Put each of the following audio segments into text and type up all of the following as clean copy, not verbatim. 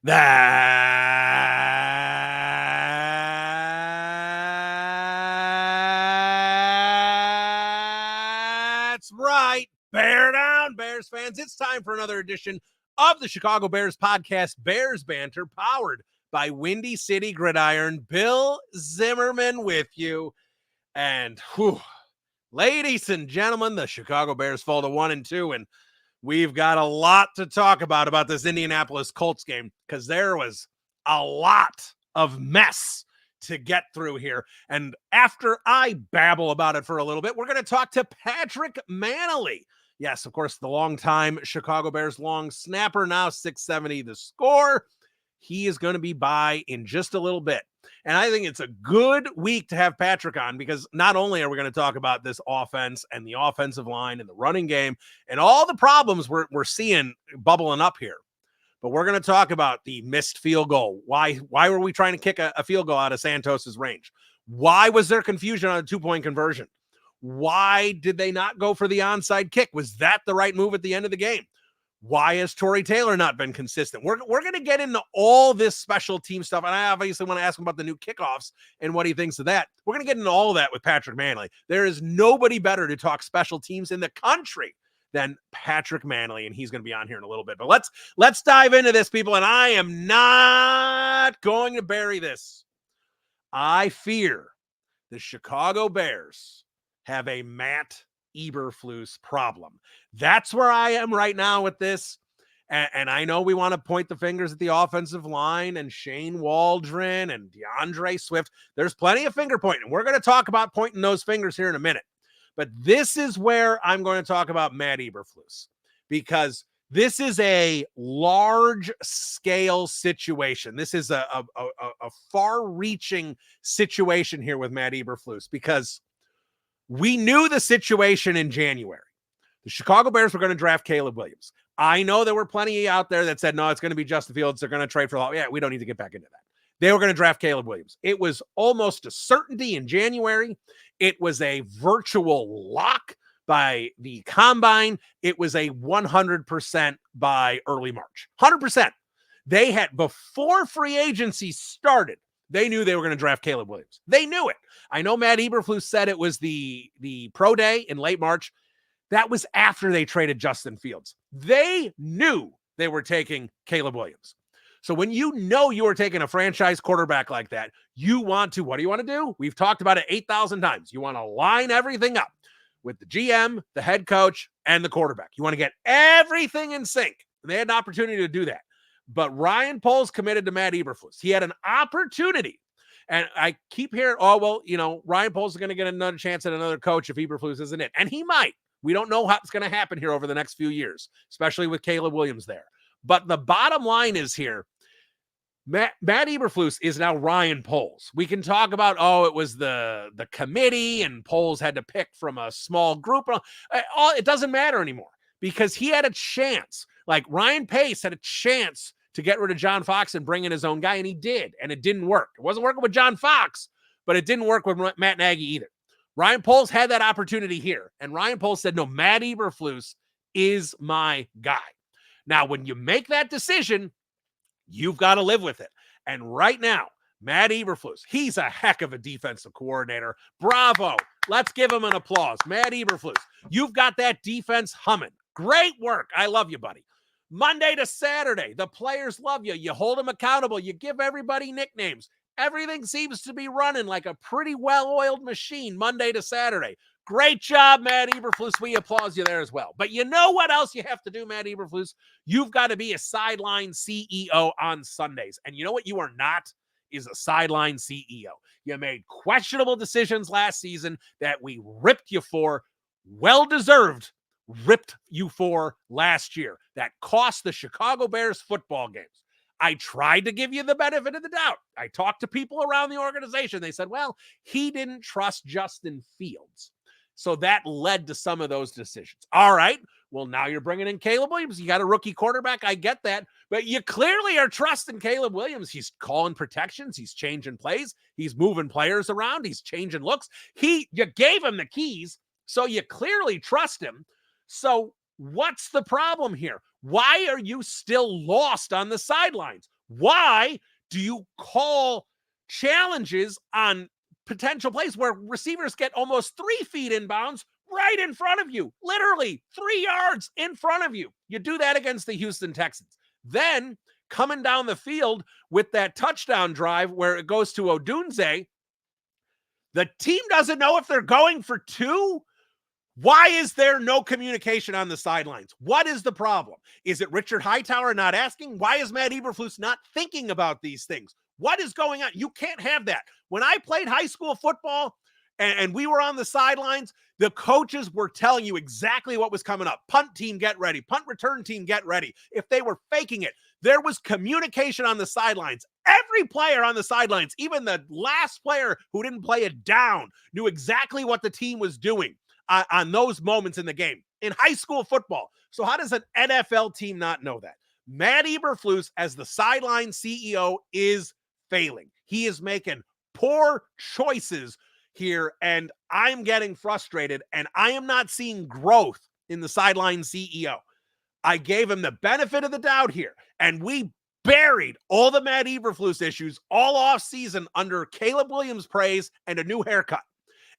That's right. Bear down, Bears fans. It's time for another edition of the Chicago Bears Podcast, Bears Banter, powered by Windy City Gridiron. Bill Zimmerman with you. And ladies and gentlemen, the Chicago Bears fall to 1-2, and we've got a lot to talk about this Indianapolis Colts game, because there was a lot of mess to get through here. And after I babble about it for a little bit, we're going to talk to Patrick Mannelly. Yes, of course, the longtime Chicago Bears long snapper, now 670 the score. He is going to be by in just a little bit. And I think it's a good week to have Patrick on, because not only are we going to talk about this offense and the offensive line and the running game and all the problems we're seeing bubbling up here, but we're going to talk about the missed field goal. Why were we trying to kick a field goal out of Santos's range? Why was there confusion on a 2-point conversion? Why did they not go for the onside kick? Was that the right move at the end of the game? Why has Torrey Taylor not been consistent? We're going to get into all this special team stuff, and I obviously want to ask him about the new kickoffs and what he thinks of that. We're going to get into all of that with Patrick Mannelly. There is nobody better to talk special teams in the country than Patrick Mannelly, and he's going to be on here in a little bit. But let's dive into this, people, and I am not going to bury this. I fear the Chicago Bears have a Matt Eberflus problem. That's where I am right now with this. And I know we want to point the fingers at the offensive line and Shane Waldron and DeAndre Swift. There's plenty of finger pointing. We're going to talk about pointing those fingers here in a minute. But this is where I'm going to talk about Matt Eberflus, because this is a large scale situation. This is a far reaching situation here with Matt Eberflus, because we knew the situation in January. The Chicago Bears were going to draft Caleb Williams. I know there were plenty out there that said, no, it's going to be Justin Fields. They're going to trade for all. Yeah, we don't need to get back into that. They were going to draft Caleb Williams. It was almost a certainty in January. It was a virtual lock by the combine. It was a 100% by early March. 100%. They had, before free agency started, they knew they were going to draft Caleb Williams. They knew it. I know Matt Eberflus said it was the pro day in late March. That was after they traded Justin Fields. They knew they were taking Caleb Williams. So when you know you are taking a franchise quarterback like that, you want to, what do you want to do? We've talked about it 8,000 times. You want to line everything up with the GM, the head coach, and the quarterback. You want to get everything in sync. And they had an opportunity to do that. But Ryan Poles committed to Matt Eberflus. He had an opportunity. And I keep hearing, Ryan Poles is going to get another chance at another coach if Eberflus isn't it. And he might. We don't know what's going to happen here over the next few years, especially with Caleb Williams there. But the bottom line is here, Matt Eberflus is now Ryan Poles. We can talk about, it was the committee and Poles had to pick from a small group. It doesn't matter anymore, because he had a chance. Like Ryan Pace had a chance to get rid of John Fox and bring in his own guy, and he did, and it didn't work. It wasn't working with John Fox, but it didn't work with Matt Nagy either. Ryan Poles had that opportunity here, and Ryan Poles said, no, Matt Eberflus is my guy. Now, when you make that decision, you've got to live with it. And right now, Matt Eberflus, he's a heck of a defensive coordinator. Bravo. Let's give him an applause. Matt Eberflus, you've got that defense humming. Great work. I love you, buddy. Monday to Saturday, the players love you. You hold them accountable. You give everybody nicknames. Everything seems to be running like a pretty well-oiled machine Monday to Saturday. Great job, Matt Eberflus. We applaud you there as well. But you know what else you have to do, Matt Eberflus? You've got to be a sideline CEO on Sundays. And you know what you are not? Is a sideline CEO. You made questionable decisions last season that we ripped you for. Well-deserved ripped you for last year. That cost the Chicago Bears football games. I tried to give you the benefit of the doubt. I talked to people around the organization. They said, well, he didn't trust Justin Fields. So that led to some of those decisions. All right. Well, now you're bringing in Caleb Williams. You got a rookie quarterback. I get that. But you clearly are trusting Caleb Williams. He's calling protections. He's changing plays. He's moving players around. He's changing looks. You gave him the keys, so you clearly trust him. So what's the problem here? Why are you still lost on the sidelines? Why do you call challenges on potential plays where receivers get almost 3 feet in bounds right in front of you, literally 3 yards in front of you? You do that against the Houston Texans. Then coming down the field with that touchdown drive where it goes to Odunze, the team doesn't know if they're going for 2. Why is there no communication on the sidelines? What is the problem? Is it Richard Hightower not asking? Why is Matt Eberflus not thinking about these things? What is going on? You can't have that. When I played high school football and we were on the sidelines, the coaches were telling you exactly what was coming up. Punt team, get ready. Punt return team, get ready. If they were faking it, there was communication on the sidelines. Every player on the sidelines, even the last player who didn't play it down, knew exactly what the team was doing on those moments in the game in high school football. So how does an NFL team not know that? Matt Eberflus, as the sideline CEO, is failing. He is making poor choices here, and I'm getting frustrated, and I am not seeing growth in the sideline CEO. I gave him the benefit of the doubt here, and we buried all the Matt Eberflus issues all off season under Caleb Williams' praise and a new haircut.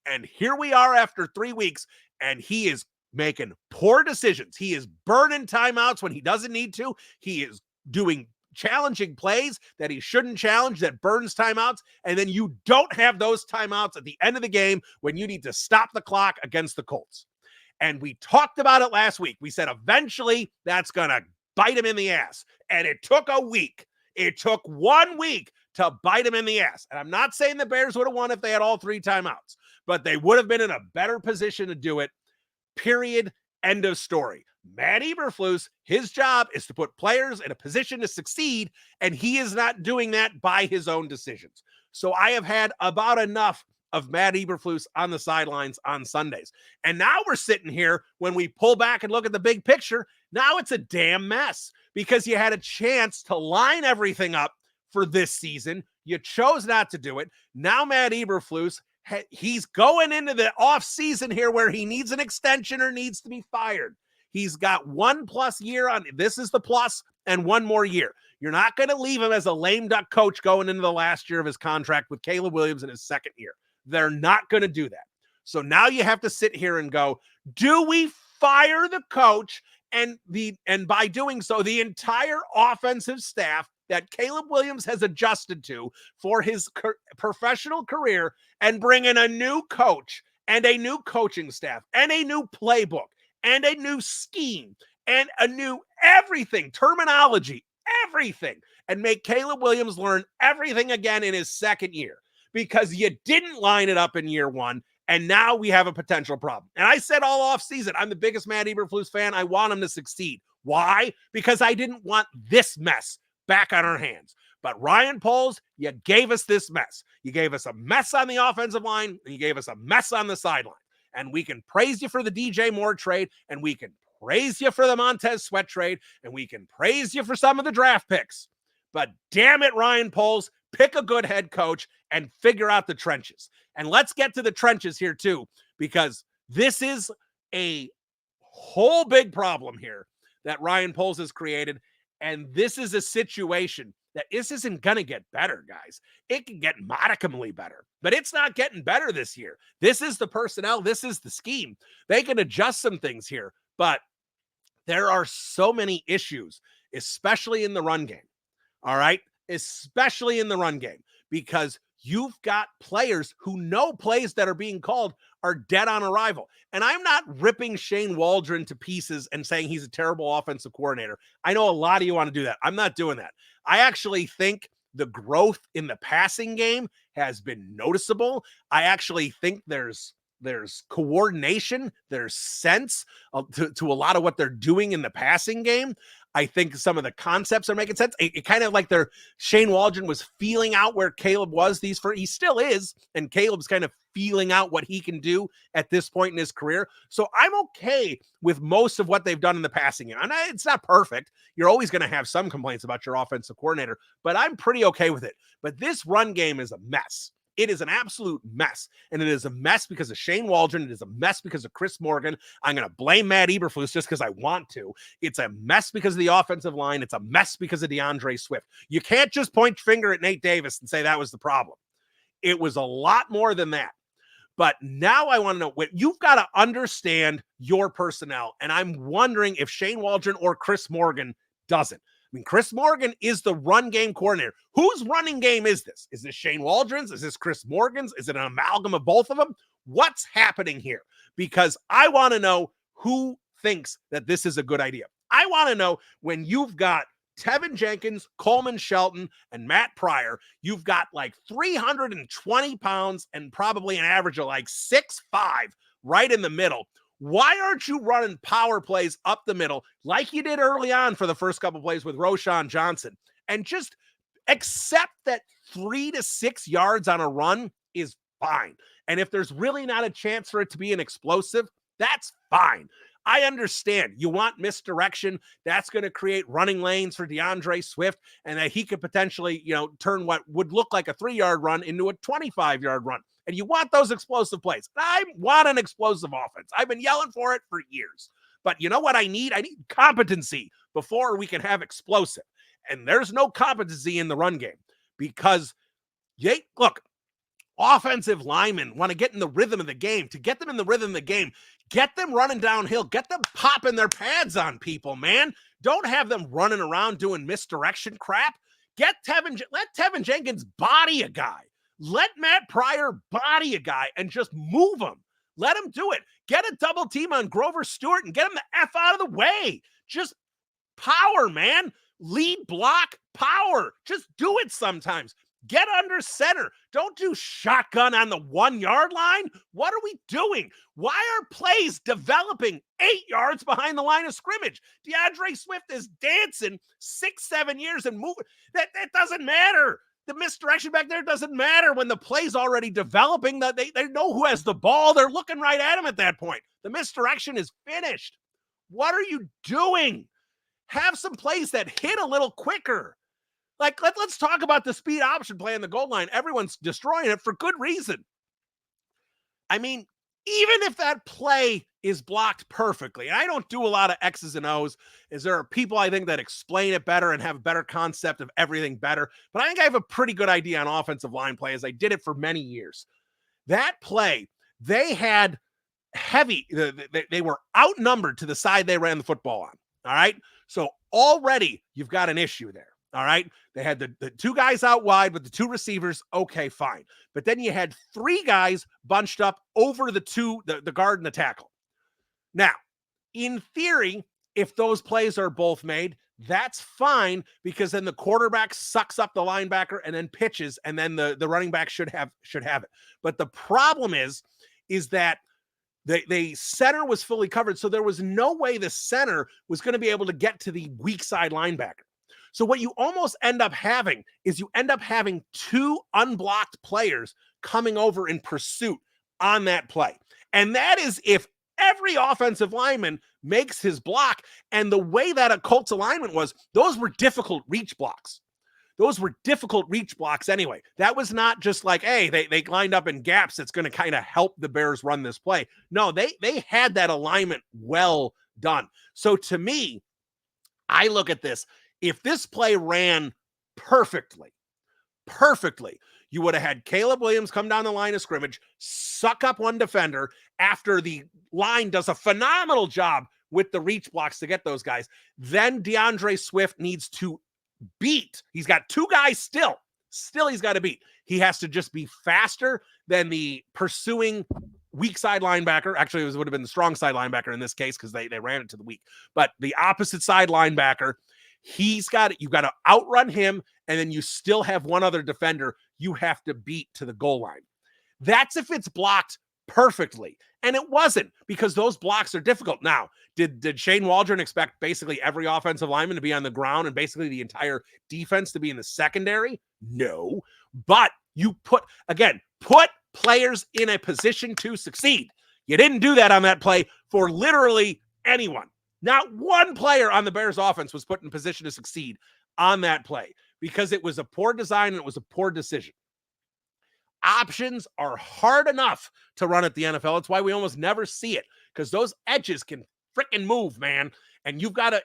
And here we are after 3 weeks, and he is making poor decisions. He is burning timeouts when he doesn't need to. He is doing challenging plays that he shouldn't challenge that burns timeouts. And then you don't have those timeouts at the end of the game when you need to stop the clock against the Colts. And we talked about it last week. We said eventually that's going to bite him in the ass. And it took a week. It took 1 week to bite him in the ass. And I'm not saying the Bears would have won if they had all 3 timeouts, but they would have been in a better position to do it. Period. End of story. Matt Eberflus, his job is to put players in a position to succeed, and he is not doing that by his own decisions. So I have had about enough of Matt Eberflus on the sidelines on Sundays. And now we're sitting here when we pull back and look at the big picture. Now it's a damn mess because you had a chance to line everything up for this season. You chose not to do it. Now Matt Eberflus, he's going into the off season here where he needs an extension or needs to be fired. He's got 1+ year on, this is the plus, and 1 more year. You're not going to leave him as a lame duck coach going into the last year of his contract with Caleb Williams in his 2nd year. They're not going to do that. So now you have to sit here and go, do we fire the coach? And by doing so, the entire offensive staff that Caleb Williams has adjusted to for his professional career, and bring in a new coach and a new coaching staff and a new playbook and a new scheme and a new everything, terminology, everything, and make Caleb Williams learn everything again in his 2nd year because you didn't line it up in year 1. And now we have a potential problem. And I said all off season, I'm the biggest Matt Eberflus fan. I want him to succeed. Why? Because I didn't want this mess back on our hands. But Ryan Poles, you gave us this mess. You gave us a mess on the offensive line, and you gave us a mess on the sideline. And we can praise you for the DJ Moore trade, and we can praise you for the Montez Sweat trade, and we can praise you for some of the draft picks. But damn it, Ryan Poles, pick a good head coach and figure out the trenches. And let's get to the trenches here too, because this is a whole big problem here that Ryan Poles has created. And this is a situation that this isn't going to get better, guys. It can get modicumly better, but it's not getting better this year. This is the personnel. This is the scheme. They can adjust some things here, but there are so many issues, especially in the run game. All right. Especially in the run game, because you've got players who know plays that are being called are dead on arrival. And I'm not ripping Shane Waldron to pieces and saying he's a terrible offensive coordinator. I know a lot of you want to do that. I'm not doing that. I actually think the growth in the passing game has been noticeable. I actually think there's coordination, there's sense to a lot of what they're doing in the passing game. I think some of the concepts are making sense. It kind of like Shane Waldron was feeling out where Caleb was. He still is, and Caleb's kind of feeling out what he can do at this point in his career. So I'm okay with most of what they've done in the passing game. And it's not perfect. You're always going to have some complaints about your offensive coordinator, but I'm pretty okay with it. But this run game is a mess. It is an absolute mess. And it is a mess because of Shane Waldron. It is a mess because of Chris Morgan. I'm going to blame Matt Eberflus just because I want to. It's a mess because of the offensive line. It's a mess because of DeAndre Swift. You can't just point finger at Nate Davis and say that was the problem. It was a lot more than that. But now I want to know what you've got to understand your personnel. And I'm wondering if Shane Waldron or Chris Morgan doesn't. I mean, Chris Morgan is the run game coordinator. Whose running game is this? Is this Shane Waldron's? Is this Chris Morgan's? Is it an amalgam of both of them? What's happening here? Because I want to know who thinks that this is a good idea. I want to know when you've got Tevin Jenkins, Coleman Shelton, and Matt Pryor, you've got like 320 pounds and probably an average of like 6'5" right in the middle. Why aren't you running power plays up the middle like you did early on for the first couple plays with Roschon Johnson, and just accept that 3 to 6 yards on a run is fine. And if there's really not a chance for it to be an explosive, that's fine. I understand you want misdirection. That's going to create running lanes for DeAndre Swift, and that he could potentially, turn what would look like a 3-yard run into a 25-yard run. And you want those explosive plays. I want an explosive offense. I've been yelling for it for years. But you know what I need? I need competency before we can have explosive. And there's no competency in the run game because, look, offensive linemen want to get in the rhythm of the game. To get them in the rhythm of the game, get them running downhill. Get them popping their pads on people, man. Don't have them running around doing misdirection crap. Let Tevin Jenkins body a guy. Let Matt Pryor body a guy and just move him. Let him do it. Get a double team on Grover Stewart and get him the F out of the way. Just power, man. Lead block, power. Just do it sometimes. Get under center. Don't do shotgun on the 1-yard line. What are we doing? Why are plays developing 8 yards behind the line of scrimmage? DeAndre Swift is dancing 6-7 years and moving. That doesn't matter. The misdirection back there doesn't matter when the play's already developing. That they know who has the ball. They're looking right at him at that point. The misdirection is finished. What are you doing? Have some plays that hit a little quicker. Like, let's talk about the speed option play on the goal line. Everyone's destroying it for good reason. I mean, even if that play is blocked perfectly, and I don't do a lot of X's and O's, as there are people I think that explain it better and have a better concept of everything better, but I think I have a pretty good idea on offensive line play as I did it for many years. That play, they had they were outnumbered to the side they ran the football on, all right? So already you've got an issue there. All right. They had the 2 guys out wide with the 2 receivers. Okay, fine. But then you had 3 guys bunched up over the guard and the tackle. Now, in theory, if those plays are both made, that's fine because then the quarterback sucks up the linebacker and then pitches, and then the running back should have it. But the problem is that the center was fully covered. So there was no way the center was going to be able to get to the weak side linebacker. So what you almost end up having is 2 unblocked players coming over in pursuit on that play. And that is if every offensive lineman makes his block. And the way that a Colts alignment was, those were difficult reach blocks. Those were difficult reach blocks anyway. That was not just like, hey, they lined up in gaps that's going to kind of help the Bears run this play. No, they had that alignment well done. So to me, I look at this. If this play ran perfectly, you would have had Caleb Williams come down the line of scrimmage, suck up one defender after the line does a phenomenal job with the reach blocks to get those guys. Then DeAndre Swift needs to beat. He's got 2 guys still he's got to beat. He has to just be faster than the pursuing weak side linebacker. Actually, it would have been the strong side linebacker in this case because they ran it to the weak. But the opposite side linebacker, you've got to outrun him, and then you still have one other defender you have to beat to the goal line. That's if it's blocked perfectly. And it wasn't, because those blocks are difficult. Now, did Shane Waldron expect basically every offensive lineman to be on the ground and basically the entire defense to be in the secondary? No. But you put players in a position to succeed. You didn't do that on that play for literally anyone. Not one player on the Bears offense was put in position to succeed on that play because it was a poor design and it was a poor decision. options are hard enough to run at the NFL. It's why we almost never see it, because those edges can freaking move, man. And you've got to,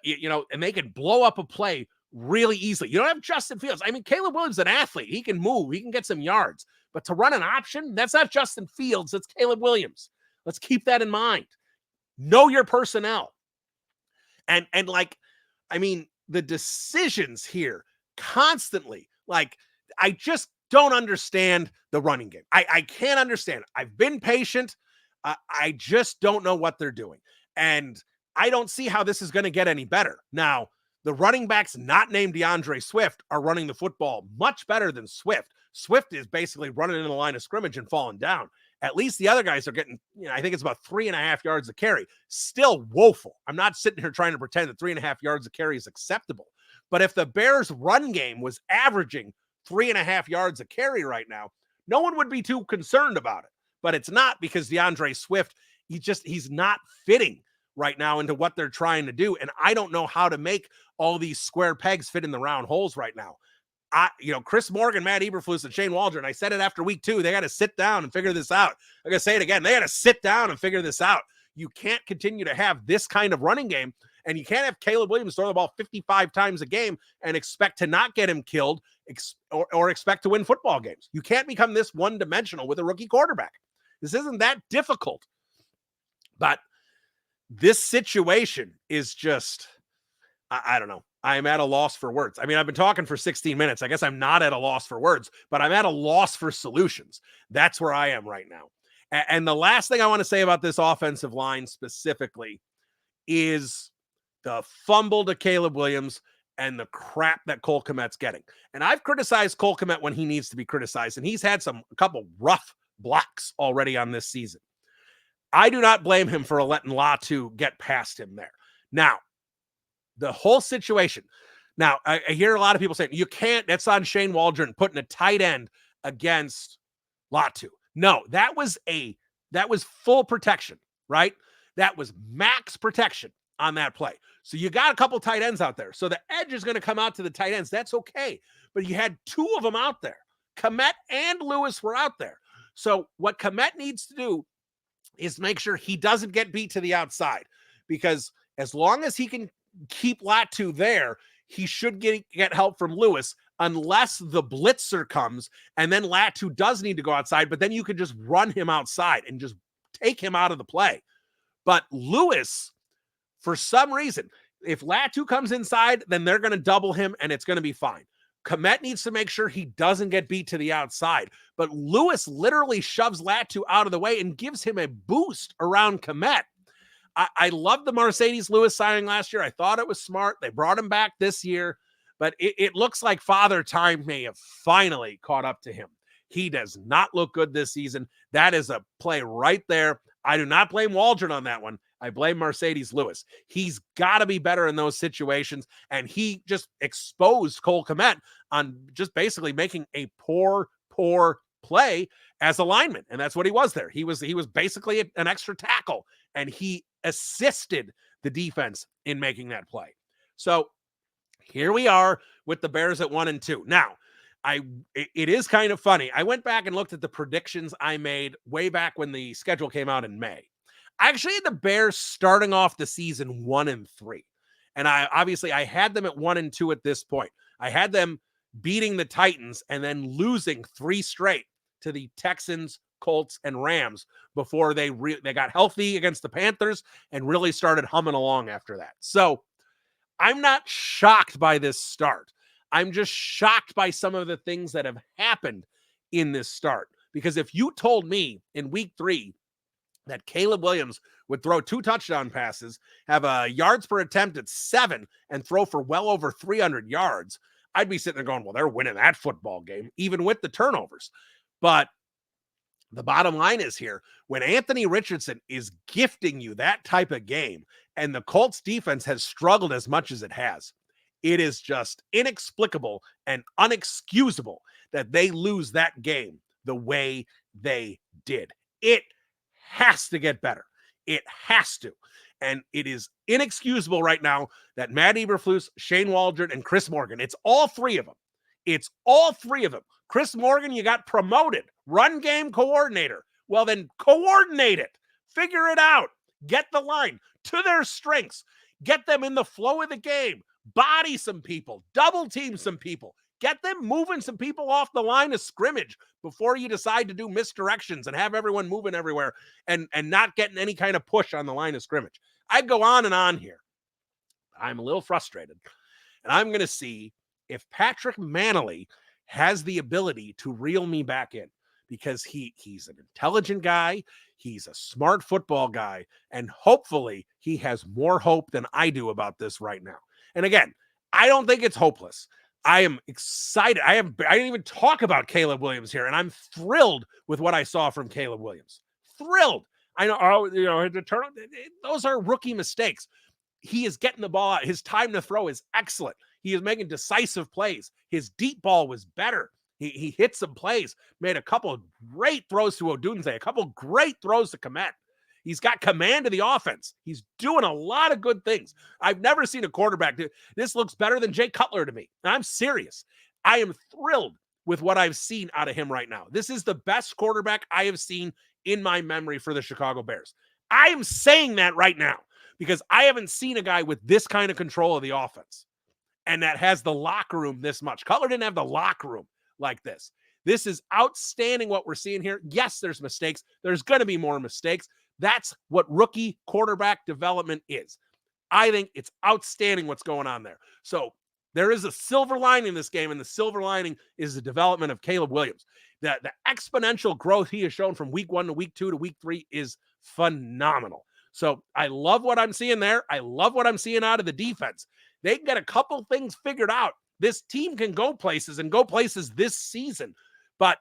and they can blow up a play really easily. You don't have Justin Fields. I mean, Caleb Williams is an athlete. He can move. He can get some yards. But to run an option, that's not Justin Fields. It's Caleb Williams. Let's keep that in mind. Know your personnel. And the decisions here constantly, I just don't understand the running game. I can't understand. I've been patient. I just don't know what they're doing. And I don't see how this is going to get any better. Now, the running backs not named DeAndre Swift are running the football much better than Swift. Swift is basically running in the line of scrimmage and falling down. At least the other guys are getting, I think it's about 3.5 yards a carry. Still woeful. I'm not sitting here trying to pretend that 3.5 yards a carry is acceptable. But if the Bears' run game was averaging 3.5 yards a carry right now, no one would be too concerned about it. But it's not, because DeAndre Swift, he's not fitting right now into what they're trying to do. And I don't know how to make all these square pegs fit in the round holes right now. Chris Morgan, Matt Eberflus, and Shane Waldron, I said it after week 2, they got to sit down and figure this out. I'm going to say it again. They got to sit down and figure this out. You can't continue to have this kind of running game, and you can't have Caleb Williams throw the ball 55 times a game and expect to not get him killed or expect to win football games. You can't become this one-dimensional with a rookie quarterback. This isn't that difficult. But this situation is just, I don't know. I'm at a loss for words. I mean, I've been talking for 16 minutes. I guess I'm not at a loss for words, but I'm at a loss for solutions. That's where I am right now. And the last thing I want to say about this offensive line specifically is the fumble to Caleb Williams and the crap that Cole Kmet's getting. And I've criticized Cole Kmet when he needs to be criticized, and he's had a couple rough blocks already on this season. I do not blame him for letting Latu get past him there. Now, the whole situation. Now, I hear a lot of people saying, you can't, that's on Shane Waldron putting a tight end against Latu. No, that was full protection, right? That was max protection on that play. So you got a couple tight ends out there. So the edge is going to come out to the tight ends. That's okay. But you had 2 of them out there. Kmet and Lewis were out there. So what Kmet needs to do is make sure he doesn't get beat to the outside, because as long as he can keep Latu there, he should get help from Lewis, unless the blitzer comes and then Latu does need to go outside, but then you could just run him outside and just take him out of the play. But Lewis, for some reason, if Latu comes inside, then they're going to double him and it's going to be fine. Kmet needs to make sure he doesn't get beat to the outside, but Lewis literally shoves Latu out of the way and gives him a boost around Kmet. I love the Mercedes Lewis signing last year. I thought it was smart. They brought him back this year, but it looks like Father Time may have finally caught up to him. He does not look good this season. That is a play right there. I do not blame Waldron on that one. I blame Mercedes Lewis. He's got to be better in those situations, and he just exposed Cole Kmet on just basically making a poor play as a lineman, and that's what he was there. He was basically an extra tackle, and he assisted the defense in making that play. So here we are with the Bears at 1-2. Now, it is kind of funny. I went back and looked at the predictions I made way back when the schedule came out in May. I actually had the Bears starting off the season 1-3. And I had them at 1-2 at this point. I had them beating the Titans and then losing 3 straight to the Texans, Colts, and Rams before they got healthy against the Panthers and really started humming along after that. So I'm not shocked by this start. I'm just shocked by some of the things that have happened in this start. Because if you told me in week 3 that Caleb Williams would throw 2 touchdown passes, have a yards per attempt at 7, and throw for well over 300 yards, I'd be sitting there going, well, they're winning that football game, even with the turnovers. But the bottom line is here, when Anthony Richardson is gifting you that type of game, and the Colts defense has struggled as much as it has, it is just inexplicable and unexcusable that they lose that game the way they did. It has to get better. It has to. And it is inexcusable right now that Matt Eberflus, Shane Waldron, and Chris Morgan, it's all 3 of them. It's all 3 of them Chris Morgan, you got promoted. Run game coordinator. Well, then coordinate it. Figure it out. Get the line to their strengths. Get them in the flow of the game. Body some people. Double team some people. Get them moving some people off the line of scrimmage before you decide to do misdirections and have everyone moving everywhere and not getting any kind of push on the line of scrimmage. I'd go on and on here. I'm a little frustrated. And I'm going to see if Patrick Mannelly has the ability to reel me back in, because he's an intelligent guy. He's a smart football guy. And hopefully he has more hope than I do about this right now. And again, I don't think it's hopeless. I am excited. I didn't even talk about Caleb Williams here, and I'm thrilled with what I saw from Caleb Williams. Thrilled. I know, those are rookie mistakes. He is getting the ball out. His time to throw is excellent. He is making decisive plays. His deep ball was better. He hit some plays, made a couple of great throws to Odunze, a couple of great throws to Komet. He's got command of the offense. He's doing a lot of good things. I've never seen a quarterback do this. Looks better than Jay Cutler to me. And I'm serious. I am thrilled with what I've seen out of him right now. This is the best quarterback I have seen in my memory for the Chicago Bears. I am saying that right now because I haven't seen a guy with this kind of control of the offense and that has the locker room this much. Cutler didn't have the locker room like this. This is outstanding what we're seeing here. Yes, there's mistakes. There's going to be more mistakes. That's what rookie quarterback development is. I think it's outstanding what's going on there. So there is a silver lining in this game, and the silver lining is the development of Caleb Williams. The exponential growth he has shown from week 1 to week 2 to week 3 is phenomenal. So I love what I'm seeing there. I love what I'm seeing out of the defense. They can get a couple things figured out. This team can go places and go places this season, but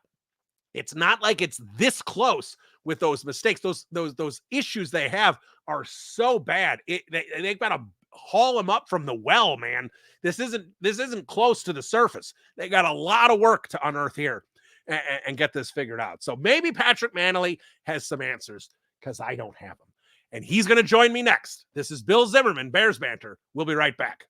it's not like it's this close with those mistakes. Those issues they have are so bad. They've got to haul them up from the well, man. This isn't close to the surface. They got a lot of work to unearth here and get this figured out. So maybe Patrick Mannelly has some answers because I don't have them. And he's going to join me next. This is Bill Zimmerman, Bears Banter. We'll be right back.